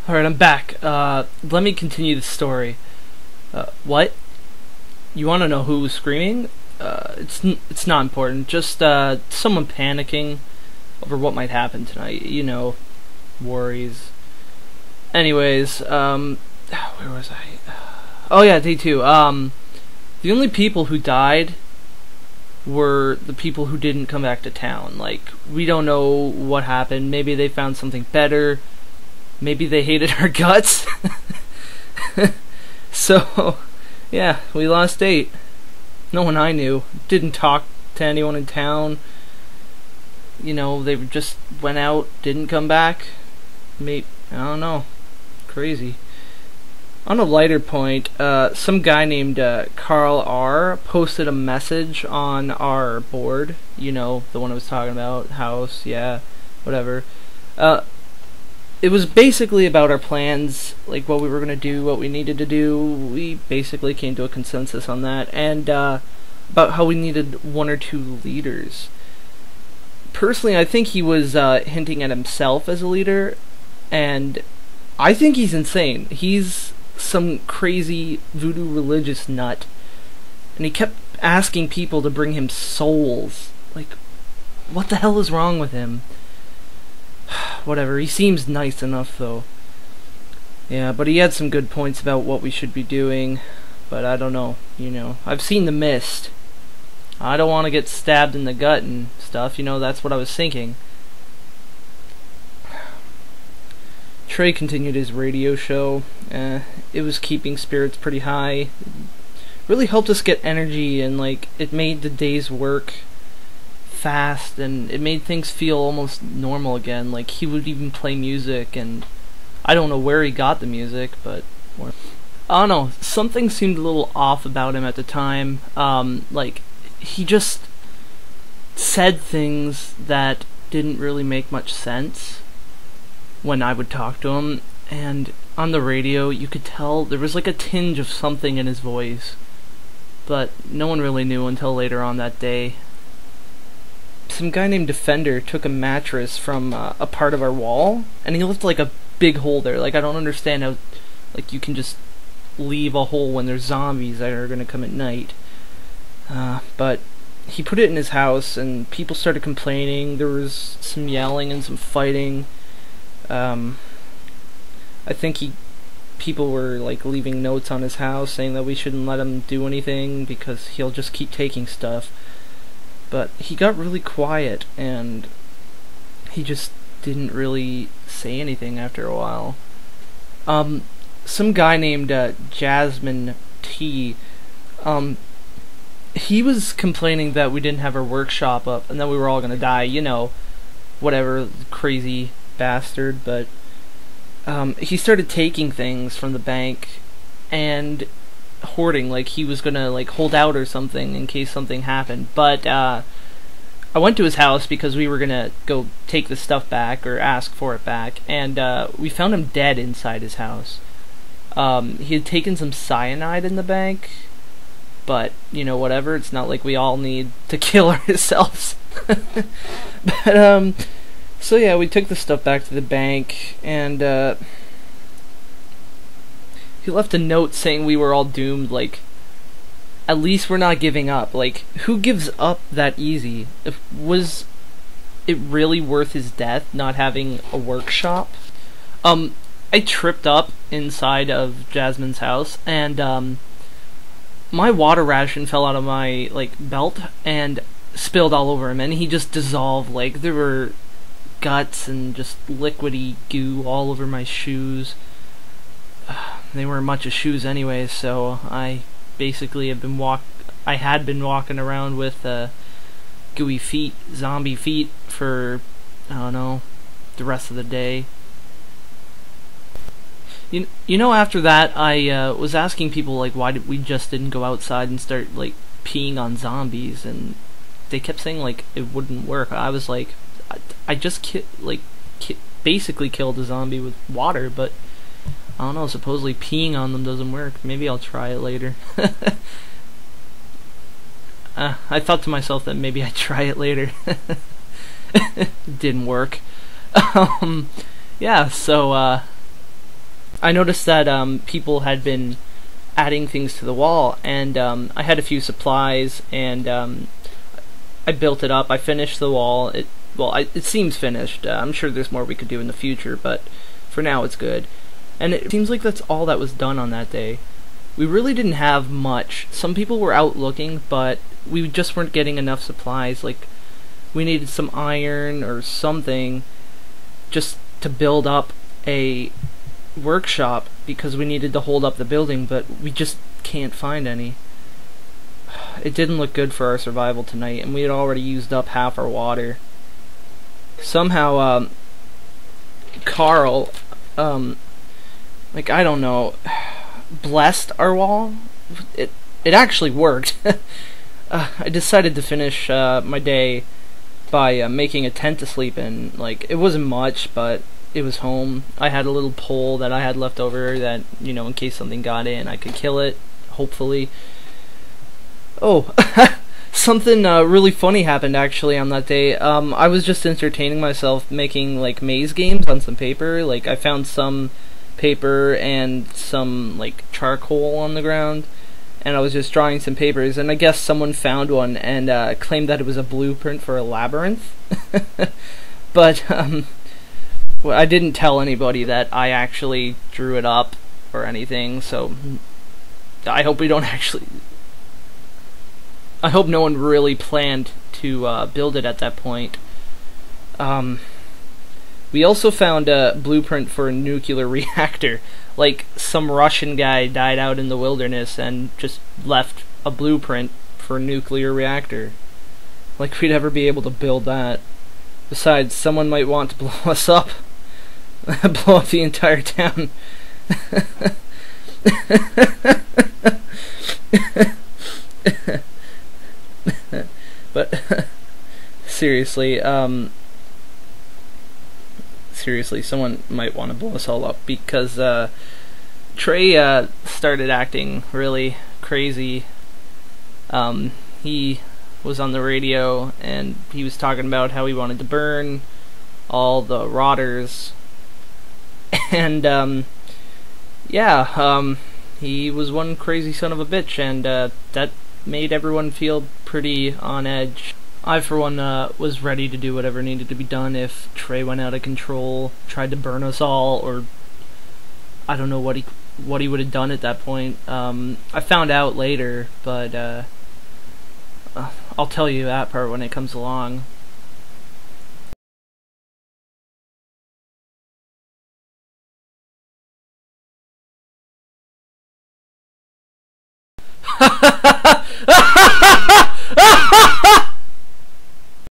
Alright, I'm back. Let me continue the story. What? You want to know who was screaming? It's not important. Just, someone panicking over what might happen tonight. You know, worries. Anyways, where was I? Oh yeah, day 2. The only people who died were the people who didn't come back to town. Like, we don't know what happened. Maybe they found something better. Maybe they hated our guts. So, yeah, we lost 8. No one I knew. Didn't talk to anyone in town. You know, they just went out, didn't come back. I don't know. Crazy. On a lighter point, some guy named Carl R. posted a message on our board. You know, the one I was talking about. House, yeah, whatever. It was basically about our plans, like what we were going to do, what we needed to do. We basically came to a consensus on that, and about how we needed 1 or 2 leaders. Personally, I think he was hinting at himself as a leader, and I think he's insane. He's some crazy voodoo religious nut, and he kept asking people to bring him souls. Like, what the hell is wrong with him? Whatever, he seems nice enough though. Yeah, but he had some good points about what we should be doing, but I don't know, you know. I've seen The Mist. I don't want to get stabbed in the gut and stuff, you know, that's what I was thinking. Trey continued his radio show. It was keeping spirits pretty high. Really helped us get energy, and like, it made the day's work fast, and it made things feel almost normal again. Like, he would even play music, and I don't know where he got the music, but I don't know, something seemed a little off about him at the time. Like, he just said things that didn't really make much sense when I would talk to him, and on the radio you could tell there was like a tinge of something in his voice, but no one really knew until later on that day. Some guy named Defender took a mattress from a part of our wall, and he left like a big hole there. Like, I don't understand how, like, you can just leave a hole when there's zombies that are gonna come at night. But he put it in his house, and people started complaining. There was some yelling and some fighting. I think people were like leaving notes on his house saying that we shouldn't let him do anything because he'll just keep taking stuff. But he got really quiet, and he just didn't really say anything after a while. Some guy named Jasmine T, he was complaining that we didn't have our workshop up and that we were all gonna die, you know, whatever, crazy bastard. But he started taking things from the bank and hoarding, like he was gonna like hold out or something in case something happened. But I went to his house because we were gonna go take the stuff back, or ask for it back, and we found him dead inside his house. He had taken some cyanide in the bank, but you know, whatever, it's not like we all need to kill ourselves. But so yeah, we took the stuff back to the bank, and he left a note saying we were all doomed. Like, at least we're not giving up. Like, who gives up that easy? Was it really worth his death not having a workshop? I tripped up inside of Jasmine's house, and my water ration fell out of my like belt and spilled all over him, and he just dissolved. Like, there were guts and just liquidy goo all over my shoes. They weren't much of shoes anyway, so I basically had been walking around with gooey feet, zombie feet, for I don't know, the rest of the day. You know, after that, I was asking people like, why we just didn't go outside and start like peeing on zombies, and they kept saying like it wouldn't work. I was like, I just basically killed a zombie with water, but I don't know, supposedly peeing on them doesn't work. Maybe I'll try it later. I thought to myself that maybe I'd try it later. Didn't work. Yeah, so I noticed that people had been adding things to the wall, and I had a few supplies, and I built it up. I finished the wall. It seems finished. I'm sure there's more we could do in the future, but for now it's good. And it seems like that's all that was done on that day. We really didn't have much. Some people were out looking, but we just weren't getting enough supplies. Like, we needed some iron or something just to build up a workshop, because we needed to hold up the building, but we just can't find any. It didn't look good for our survival tonight, and we had already used up half our water. Somehow, Carl, like, I don't know, blessed our wall. It actually worked. I decided to finish my day by making a tent to sleep in. Like, it wasn't much, but it was home. I had a little pole that I had left over that, you know, in case something got in, I could kill it, hopefully. Oh, something really funny happened actually on that day. I was just entertaining myself making, like, maze games on some paper. Like, I found some paper and some, like, charcoal on the ground, and I was just drawing some papers, and I guess someone found one and claimed that it was a blueprint for a labyrinth. But well, I didn't tell anybody that I actually drew it up or anything, so I hope we don't actually... I hope no one really planned to build it at that point. We also found a blueprint for a nuclear reactor. Like, some Russian guy died out in the wilderness and just left a blueprint for a nuclear reactor. Like, we'd ever be able to build that. Besides, someone might want to blow us up. Blow up the entire town. But seriously, someone might want to blow us all up, because Trey started acting really crazy. He was on the radio and he was talking about how he wanted to burn all the rotters, and he was one crazy son of a bitch, and that made everyone feel pretty on edge. I, for one, was ready to do whatever needed to be done if Trey went out of control, tried to burn us all, or I don't know what he would have done at that point. I found out later, but I'll tell you that part when it comes along.